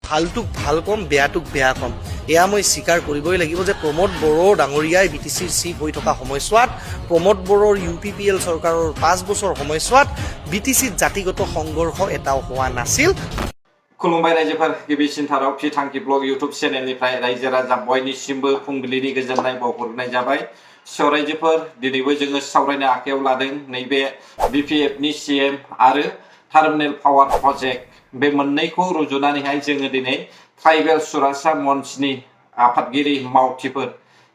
ভালটোক ভাল কম বেয়াটোক বেয়া কম এয়া মই স্বীকাৰ কৰিবই লাগিব যে প্ৰমোদ বড়ো ডাঙৰীয়াই BTCৰ চিফ হৈ থকা সময়ছোৱাত প্ৰমোদ বড়োৰ UPPL চৰকাৰৰ 5 বছৰ সময়ছোৱাত BTCত জাতিগত সংঘৰ্ষ এটাও হোৱা নাছিল। खुलुमबाय रायजोफोर गिबिसिन थाराव पि थांखि ब्लग इउट्युब चेनेलनिफ्राय रायजो राजा बयनिसिमबो फुंबिलिनि गोजोननाय बावहरनाय जाबाय। रायजोफोर दिनैबो जोङो सावरायनो आखायाव लादों नैबे BPFनि CM आरो टार्मिनेल पावार प्रजेक्ट बे मोननैखौ रुजुनानैहाय जोङो दिनै ट्राइबेल सुरासा मन्चनि आफादगिरि मावथिफोर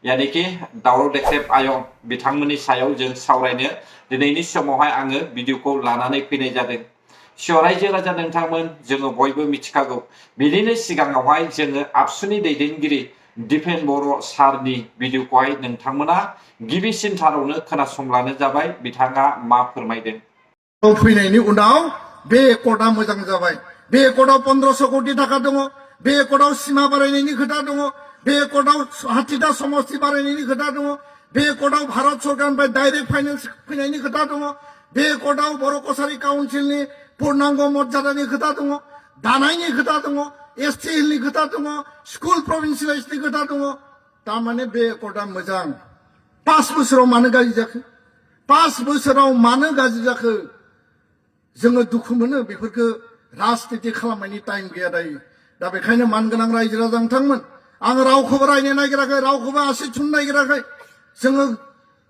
यानिकि दावराव देख्रेब आयं बिथांमोननि सायाव जों सावरायनो दिनैनि समावहाय आङो भिडिअखौ लानानै फैनाय जादों। रायजो राजा नोंथांमोन जोङो बयबो मिथिखागौ बिनिनो सिगाङावहाय जोङो आबसुनि दैदेनगिरि दिपेन बर' सारनि भिडिअखौहाय नोंथांमोना गिबिसिन थारावनो खोनासंलानो जाबाय बिथाङा मा फोरमायदों। फैनायनि उनाव बे एकर्डआ मोजां जाबाय। बे एकर्डआव 1500 कोटी थाखा दङ। बे एकर्डआव सीमा बारायनायनि खोथा दङ। बे एकर्डआव 60टा समष्टि बारायनायनि खोथा दङ। बे एकर्डआव भारत सरकारनिफ्राय डाइरेक्ट फाइनान्स फैनायनि खोथा दङ। बे एकर्डआव बर' कसारी काउन्सिलनि पूर्णांग मर्यादानि खोथा दङ। दानायनि खोथा दङ। ST हिलनि खोथा दङ। स्कुल प्रभिन्सियेलाइजनि खोथा दङ। तारमाने बे एकर्डआ मोजां। 5 बोसोराव मानो गाज्रि जाखो? 5 बोसोराव मानो गाज्रि जाखो? जोङो दुखु मोनो बेफोरखौ राजनिति खालामनायनि टाइम गैया दायो। दा बेखायनो मानगोनां रायजो राजा नोंथांमोन आं रावखौबो रायनो नागिराखै, रावखौबो आसि थुनो नागिराखै। जोङो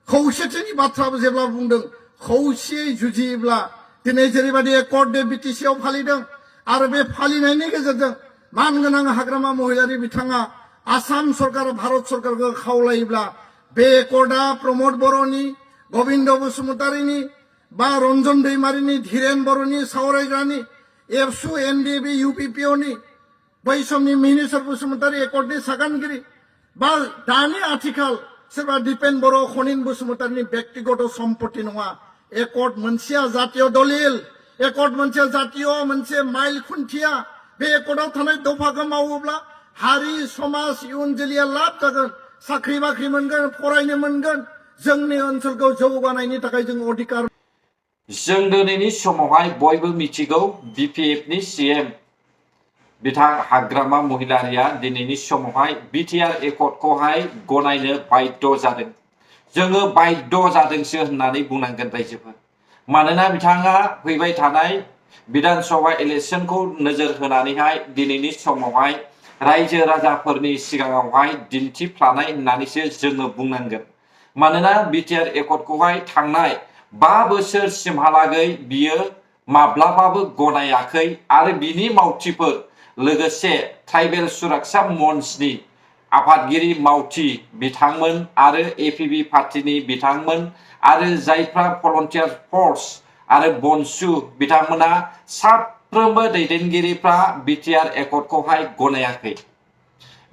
खौसेथिनि बाथ्राबो जेब्ला बुंदों खौसेयै जुजियोब्ला दिनै जेरैबायदि एकर्ड डे BTCआव फालिदों आरो बे फालिनायनि गेजेरजों मानगोनां हाग्रामा महिलारि बिथाङा आसाम सरकार भारत सरकारखौ खावलायोब्ला बे एकर्डआ प्रमोद बर'नि, गोविन्द बसुमतारीनि बा रन्जन दैमारिनि, धीरेन बर'नि सावरायग्रानि, एबसु NDB UPPOनि बै समनि मिनिस्टार बसुमतारी एकर्डनि सागानगिरि बा दानि आथिखाल सोरबा दिपेन बर' खनिन बसुमतारीनि व्यक्तिगत सम्पत्ति नङा। एकर्ड मोनसेया जातीय दलिल, एकर्ड मोनसे जातीय मोनसे माइल खुन्थिया। बे एकर्डआव थानाय दफाखौ मावोब्ला हारि समाज इयुन जोलैया लाब जागोन, साख्रि बाख्रि मोनगोन, फरायनो मोनगोन, जोंनि ओनसोलखौ जौगानायनि थाखाय जों अधिकार। जों दिनैनि समावहाय बयबो मिथिगौ BPFनि CM बिथां हाग्रामा महिलारिया दिनैनि समावहाय BTR एकर्डखौहाय गनायनो बाध्य जादों। जोङो बाध्य जादोंसो होननानै बुंनांगोन रायजोफोर। मानोना बिथाङा फैबाय थानाय विधानसभा इलेक्शनखौ नोजोर होनानैहाय दिनैनि समावहाय रायजो राजाफोरनि सिगाङावहाय दिन्थिफ्लानाय होननानैसो जोङो बुंनांगोन। मानोना BTR एकर्डखौहाय थांनाय 5 बोसोरसिमहालागै बियो माब्लाबाबो गनायाखै आरो बिनि मावथिफोर लोगोसे ट्राइबेल सुरक्षा मन्चनि आफादगिरि मावथि बिथांमोन आरो APB पार्टीनि बिथांमोन आरो जायफ्रा भलन्टियार फर्स आरो बनसु बिथांमोना साफ्रोमबो दैदेनगिरिफ्रा BTR एकर्डखौहाय गनायाखै।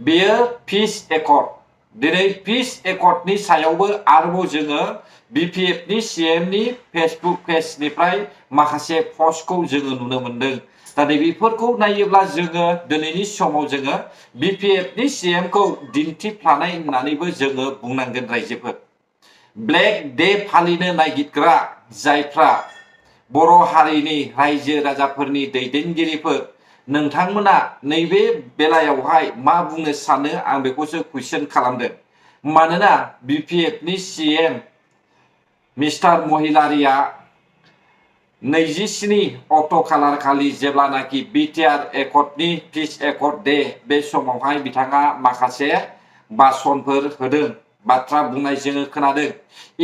बेयो पिस एकर्ड। दिनै पिस एकर्डनि सायावबो आरोबाव जोङो BPFनि CMनि फेसबुक पेजनिफ्राय माखासे पस्टखौ जोङो नुनो मोनदों। दा बेफोरखौ नायोब्ला जोङो दिनैनि समाव जोङो BPFनि CMखौ दिन्थिफ्लानाय होननानैबो जोङो बुंनांगोन रायजोफोर। ब्लेक डे फालिनो नागिरग्रा जायफ्रा बर' हारिनि रायजो राजाफोरनि दैदेनगिरिफोर नोंथांमोना नैबे बेलायावहाय मा बुंनो सानो आं बेखौसो कुइसन खालामदों। मानोना BPFनि CM मिस्टार महिलारिया 27 अक्ट' खालार खालि जेब्लानाखि BTR एकर्डनि पिस एकर्ड डे बे समावहाय बिथाङा माखासे भाषणफोर होदों, बाथ्रा बुंनाय जोङो खोनादों।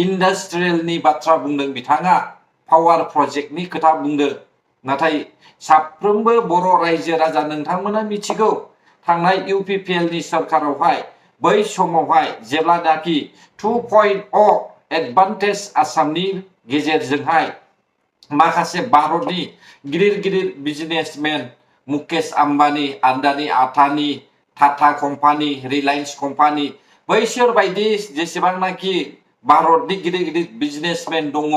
इन्डास्ट्रियेलनि बाथ्रा बुंदों बिथाङा, पावार प्रजेक्टनि खोथा बुंदों। नाथाय साफ्रोमबो बर' रायजो राजा नोंथांमोना मिथिगौ थांनाय UPPLनि सरकारावहाय बै समावहाय जेब्लानाखि 2.0 एडभान्टेज आसामनि गेजेरजोंहाय माखासे भारतनि गिदिर गिदिर बिजनेसमेन मुकेश आम्बानी, आदानि आटानि, टाटा कम्पानि, रिलायन्स कम्पानि बैसोर बायदि जेसेबांनाखि भारतनि गिदिर गिदिर बिजनेसमेन दङ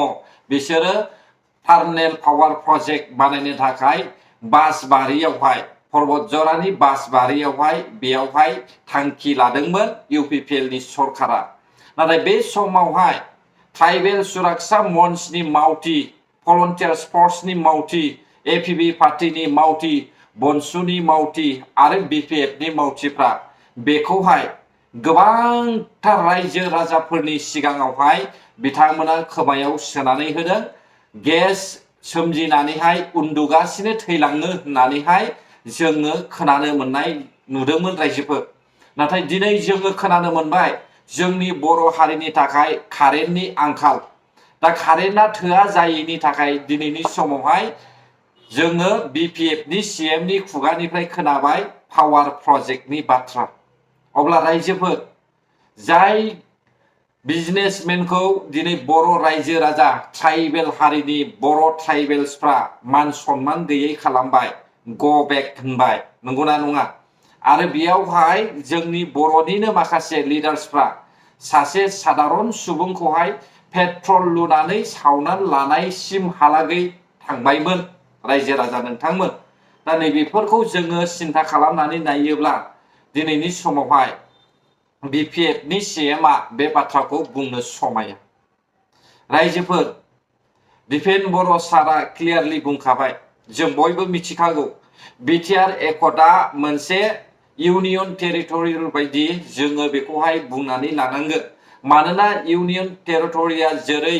बिसोरो टार्मिनेल पावार प्रजेक्ट बानायनो थाखाय बासबारियावहाय पर्बतजरानि बासबारियावहाय बेयावहाय थांखि लादोंमोन UPPLनि सरकारा। नाथाय बे समावहाय ट्राइबेल सुरक्षा मन्चनि मावथि, भलन्टियार्स फर्सनि मावथि, APB पार्टीनि मावथि बनसुनि मावथि आरो BPFनि मावथिफ्रा बेखौहाय गोबांथार रायजो राजाफोरनि सिगाङावहाय बिथांमोना खोमायाव सोनानै होदों। गेस सोमजिनानैहाय उन्दुगासिनो थैलाङो होननानैहाय जोङो खोनानो मोननाय नुदोंमोन रायजोफोर। नाथाय दिनै जोङो खोनानो मोनबाय जोंनि बर' हारिनि थाखाय कारेन्टनि आंखाल। दा कारेन्टआ थोआ जायैनि थाखाय दिनैनि समावहाय जोङो BPFनि CMनि खुगानिफ्राय खोनाबाय पावार प्रजेक्टनि बाथ्रा। अब्ला रायजोफोर जाय बिजनेसमेनखौ दिनै बर' रायजो राजा ट्राइबेल हारिनि बर' ट्राइबेल्सफ्रा मान सन्मान गैयै खालामबाय, गो बेक होनबाय, नंगौना नङा? आरो बेयावहाय जोंनि बर'निनो माखासे लिडार्सफ्रा सासे सादारन सुबुंखौहाय पेट्रल लुनानै सावनानै लानायसिमहालागै थांबायमोन रायजो राजा नोंथांमोन। दा नैबेफोरखौ जोङो सिन्था खालामनानै नायोब्ला दिनैनि समावहाय BPFनि CMआ बे बाथ्राखौ बुंनो समाया। रायजोफोर दिपेन बर' सारा क्लियारलि बुंखाबाय, जों बयबो मिथिखागौ बिटिआर एकर्डआ मोनसे इउनियन टेरिटरियेल बायदि जोङो बेखौहाय बुंनानै लानांगोन। मानोना इउनियन टेरिटरिया जेरै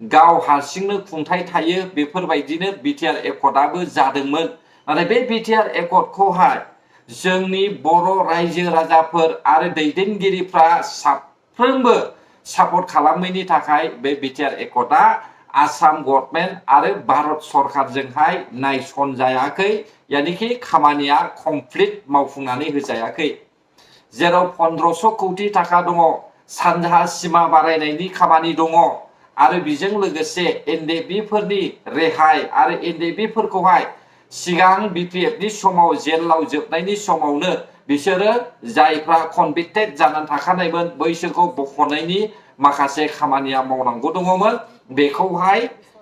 गाव हारसिंनो खुंथाय थायो बेफोरबायदिनो बिटिआर एकर्डआबो जादोंमोन। नाथाय बे बिटिआर एकर्डखौहाय जोंनि बर' रायजो राजाफोर आरो दैदेनगिरिफ्रा साफ्रोमबो सापर्ट खालामैनि थाखाय बे बिटिआर एकर्डआ आसाम गभर्नमेन्ट आरो भारत सरकारजोंहाय नायसनजायाखै, यानिखि खामानिया कमप्लिट मावफुंनानै होजायाखै। जेराव 1500 कौटि थाखा दङ, सानजाहा सिमा बारायनायनि खामानि दङ आरो बेजों लोगोसे एनडेबिफोरनि रेहाय आरो एनडेबिफोरखौहाय सिगां BPFनि समाव जेलाव जोबनायनि समावनो बिसोरो जायफ्रा कनभिक्टेड जानानै थाखानायमोन बैसोरखौ बख'नायनि माखासे खामानिया मावनांगौ दङमोन। बेखौहाय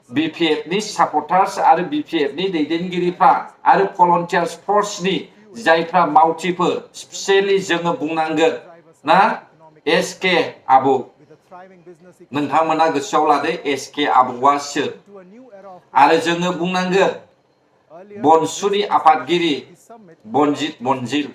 BPFनि सापर्टार्स आरो BPFनि दैदेनगिरिफ्रा आरो भलन्टियार्स फर्सनि जायफ्रा मावथिफोर, स्पेसियेलि जोङो बुंनांगोन ना SK आबौ, नोंथांमोना गोसोआव लादो SK आबौआ सोर। आरो जोङो बुंनांगोन बनसुनि आफादगिरि बनजित मनजिल,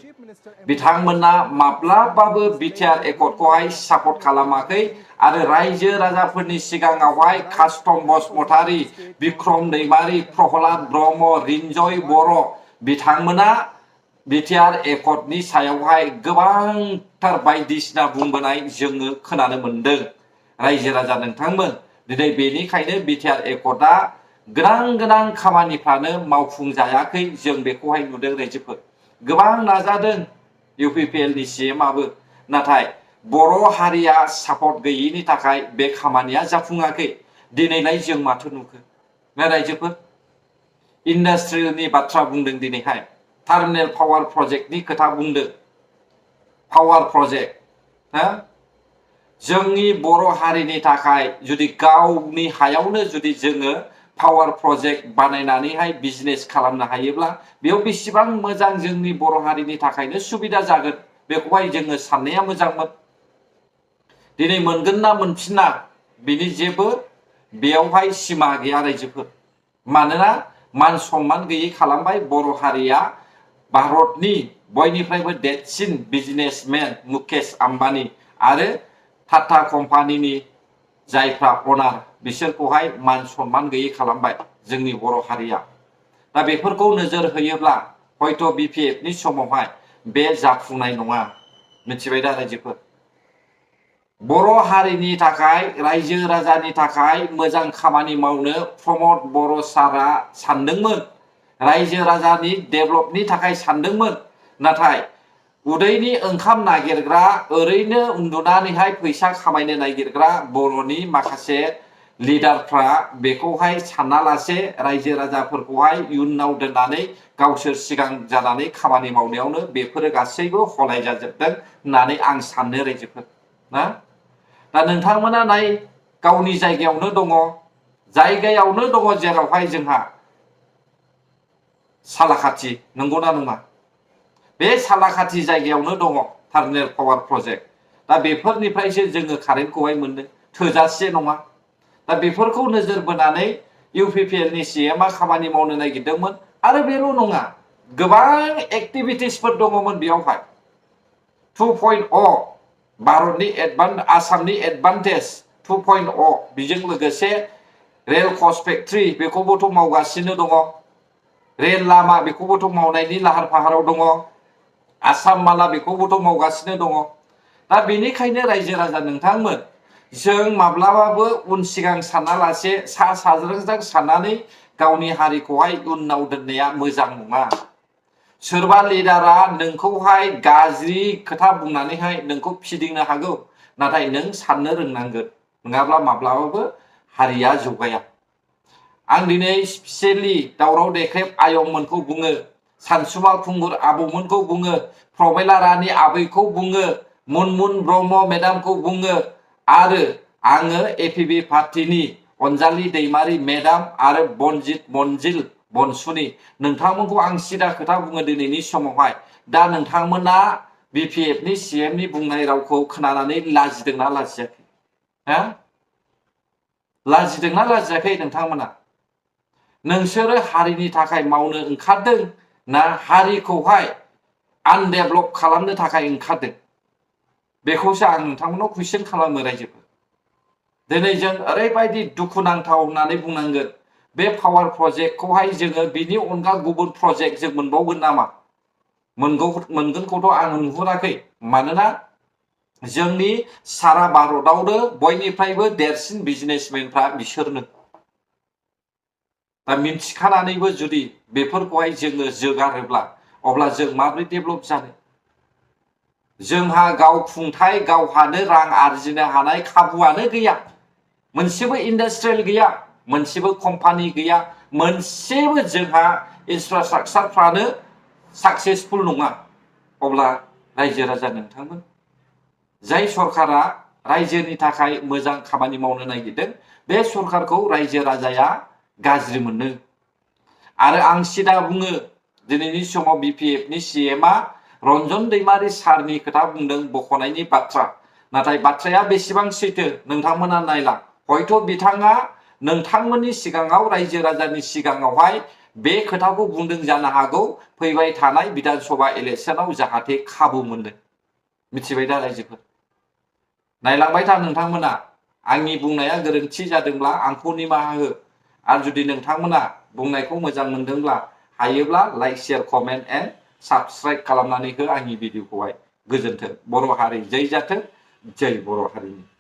बिथांमोना माब्लाबाबो बिटिआर एकर्डखौहाय सापर्ट खालामाखै आरो रायजो राजाफोरनि सिगाङावहाय कास्टम बसुमतारी, बिक्रम दैमारी, प्रहलाद ब्रह्म, रिन्जय बर' बिथांमोना बिटिआर एकर्डनि सायावहाय गोबांथार बायदिसिना बुंबोनाय जोङो खोनानो मोनदों रायजो राजा नोंथांमोन। दिनै बेनिखायनो बिटिआर एकर्डआ गोनां खामानिफ्रानो मावफुंजायाखै, जों बेखौहाय नुदों रायजोफोर। गोबां नाजादों UPPLनि CMआबो, नाथाय बर' हारिया सापर्ट गैयैनि थाखाय बे खामानिया जाफुङाखै। दिनैलाय जों माथो नुखो ना रायजोफोर? इन्डास्ट्रियेलनि बाथ्रा बुंदों दिनैहाय, टार्मिनेल पावार प्रजेक्टनि खोथा बुंदों। पावार प्रजेक्ट हा जोंनि बर' हारिनि थाखाय जुदि गावनि हायावनो जुदि जोङो पावार प्रजेक्ट बानायनानैहाय बिजनेस खालामनो हायोब्ला बेयाव बेसेबां मोजां जोंनि बर' हारिनि थाखायनो सुबिदा जागोन, बेखौहाय जोङो साननाया मोजांमोन। दिनै मोनगोन ना मोनफिना बिनि जेबो बेयावहाय सिमा गैया रायजोफोर। मानोना मान सन्मान गैयै खालामबाय बर' हारिया भारतनि बयनिफ्रायबो देरसिन बिजनेसमेन मुकेश आम्बानी आरो टाटा कम्पानिनि जायफ्रा अनार बिसोरखौहाय मान सन्मान गैयै खालामबाय जोंनि बर' हारिया। दा बेफोरखौ नोजोर होयोब्ला हयथ' BPFनि समावहाय बे जाफुंनाय नङा, मिथिबाय दा रायजोफोर? बर' हारिनि थाखाय, रायजो राजानि थाखाय मोजां खामानि मावनो प्रमद बर' सारआ सानदोंमोन, रायजो राजानि डेभेलपनि थाखाय सानदोंमोन। नाथाय उदैनि ओंखाम नागिरग्रा, ओरैनो उन्दुनानैहाय फैसा खामायनो नागिरग्रा बर'नि माखासे लिडारफ्रा बेखौहाय सानालासे रायजो राजाफोरखौहाय इयुनाव दोननानै गावसोर सिगां जानानै खामानि मावनायावनो बेफोरो गासैबो हलाय जाजोबदों होननानै आं सानो रायजोफोर ना। दा नोंथांमोना नाय, गावनि जायगायावनो दङ जेरावहाय जोंहा सालाखाथि, नंगौना नङा? बे सालाखाथि जायगायावनो दङ टार्मिनेल पावार प्रजेक्ट। दा बेफोरनिफ्रायसो जोङो कारेन्टखौहाय मोननो थोजासे नङा। दा बेफोरखौ नोजोर बोनानै UPPLनि CMआ खामानि मावनो नागिरदोंमोन। आरो बेल' नङा, गोबां एक्टिभिटिसफोर दङमोन बेयावहाय 2.0 भारतनि आसामनि एडभान्टेज 2.0 बेजों लोगोसे रेल कच फेक्ट्रि बेखौबोथ' मावगासिनो दङ रेल लामा बेखौबोथ' मावनायनि लाहार फाहाराव दङ आसाम माला बेखौबोथ' मावगासिनो दङ दा बेनिखायनो रायजो राजा नोंथांमोन जों माब्लाबाबो उन सिगां सानालासे सा साज्रां साननानै गावनि हारिखौहाय उनाव दोननाया मोजां नङा सोरबा लिडारा नोंखौहाय गाज्रि खोथा बुंनानैहाय नोंखौ फिदिंनो हागौ नाथाय नों साननो रोंनांगोन नङाब्ला माब्लाबाबो हारिया जौगाया आं दिनै स्पेसियेलि दावराव देख्रेब आयंमोनखौ बुङो सानसुमा खुंगुर आबौमोनखौ बुङो प्रमेला रानि आबैखौ बुङो मुनमुन ब्रह्म मेडामखौ बुङो आरो आङो एपिबि पार्टिनि अनजालि दैमारि मेडाम आरो बनजित मनजिल बनसुनि नोंथांमोनखौ आं सिदा खोथा बुङो दिनैनि समावहाय दा नोंथांमोना बिपिएफनि सिएमनि बुंनाय रावखौ खोनानानै लाजिदोंना लाजियाखै हा लाजिदोंना लाजियाखै नोंथांमोना नोंसोरो हारिनि थाखाय मावनो ओंखारदों ना हारिखौहाय आनडेभेलप खालामनो थाखाय ओंखारदों बेखौसो आं नोंथांमोनाव कुइसन खालामो रायजोफोर दिनै जों ओरैबायदि दुखुनांथाव होननानै बुंनांगोन बे पावार प्रजेक्टखौहाय जोङो बिनि अनगा गुबुन प्रजेक्ट जों मोनबावगोन नामा मोनगोनखौथ' आं नुहुराखै मानोना जोंनि सारा भारतआवनो बयनिफ्रायबो देरसिन बिजनेसमेनफ्रा बिसोरनो दा मिन्थिखानानैबो जुदि बेफोरखौहाय जोङो जोगारोब्ला अब्ला जों माबोरै डेभेलप जानो जोंहा गाव खुंथाय गावहानो रां आरजिनो हानाय खाबुआनो गैया मोनसेबो इन्डास्ट्रियेल गैया मोनसेबो कम्पानि गैया मोनसेबो जोंहा इनफ्रास्ट्राक्चारफ्रानो साक्सेसफुल नङा अब्ला रायजो राजा नोंथांमोन जाय सरकारा रायजोनि थाखाय मोजां खामानि मावनो नागिरदों बे सरकारखौ रायजो राजाया गाज्रि मोनो आरो आं सिदा बुङो दिनैनि समाव बिपिएफनि सिएमआ रन्जन दैमारि सारनि खोथा बुंदों बख'नायनि बाथ्रा नाथाय बाथ्राया बेसेबां सैथो नोंथांमोना नायला हयथ' बिथाङा नोंथांमोननि सिगाङाव रायजो राजानि सिगाङावहाय बे खोथाखौ बुंदों जानो हागौ फैबाय थानाय बिधान सभा इलेक्सनाव जाहाथे खाबु मोनो मिथिबाय दा रायजोफोर नायलांबाय था नोंथांमोना आंनि बुंनाया गोरोन्थि जादोंब्ला आंखौ निमाहा हो आरो जुदि नोंथांमोना बुंनायखौ मोजां मोनदोंब्ला हायोब्ला like share comment and subscribe खालामनानै हो आंनि भिडिअखौहाय गोजोन्थों बर' हारि जै जाथों जै बर' हारिनि